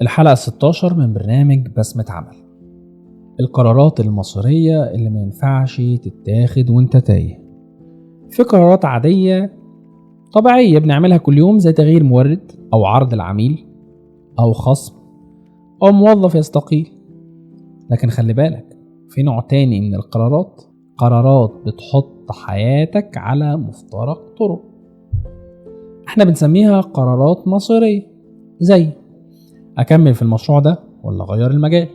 الحلقة 16 من برنامج بسمة عمل. القرارات المصيرية اللي ما ينفعش تتاخد وانت تايه. في قرارات عادية طبيعية بنعملها كل يوم، زي تغيير مورد أو عرض العميل أو خصم أو موظف يستقيل. لكن خلي بالك، في نوع تاني من القرارات، قرارات بتحط حياتك على مفترق طرق. احنا بنسميها قرارات مصيرية، زي أكمل في المشروع ده ولا أغير المجال،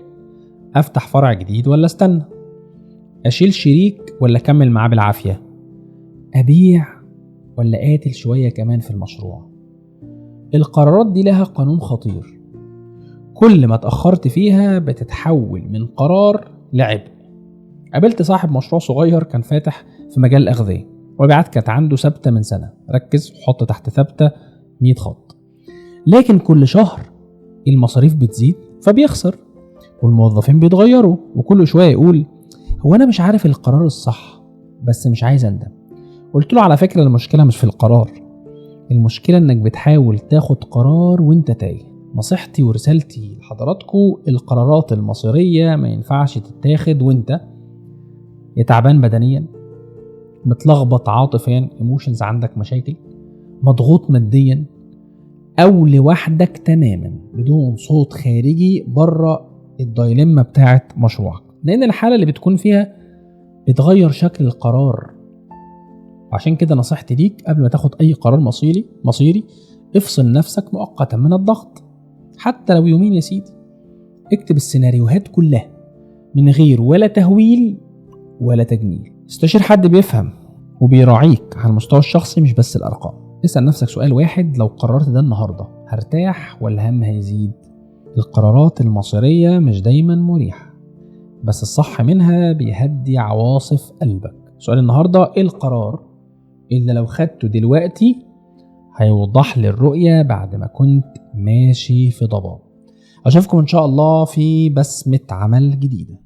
أفتح فرع جديد ولا استنى، أشيل شريك ولا أكمل معاه بالعافية، أبيع ولا قاتل شوية كمان في المشروع. القرارات دي لها قانون خطير، كل ما اتأخرت فيها بتتحول من قرار لعبء. قابلت صاحب مشروع صغير كان فاتح في مجال الأغذية، ومبيعات كانت عنده ثابتة من سنة، ركز وحط تحت ثابتة 100 خط. لكن كل شهر المصاريف بتزيد فبيخسر، والموظفين بيتغيروا، وكل شوية يقول هو أنا مش عارف القرار الصح بس مش عايز أندم. قلت له على فكرة، المشكلة مش في القرار، المشكلة إنك بتحاول تاخد قرار وإنت تايه. نصيحتي ورسالتي لحضراتكم، القرارات المصيرية ما ينفعش تتاخد وإنت يا تعبان بدنيا، متلخبط عاطفيا، ايموشنز عندك مشاكل، مضغوط ماديا، أو لوحدك تماما بدون صوت خارجي بره الدايلما بتاعت مشروعك. لأن الحالة اللي بتكون فيها بتغير شكل القرار. وعشان كده نصيحتي ليك، قبل ما تاخد أي قرار مصيري افصل نفسك مؤقتا من الضغط، حتى لو يومين يا سيدي. اكتب السيناريوهات كلها من غير ولا تهويل ولا تجميل. استشير حد بيفهم وبيراعيك على المستوى الشخصي مش بس الأرقام. اسأل نفسك سؤال واحد، لو قررت ده النهاردة هرتاح ولا هم هيزيد؟ القرارات المصيرية مش دايما مريحة، بس الصح منها بيهدي عواصف قلبك. سؤال النهاردة، ايه القرار اللي لو خدته دلوقتي هيوضح لي الرؤية بعد ما كنت ماشي في ضباب؟ أشوفكم إن شاء الله في بسمة عمل جديدة.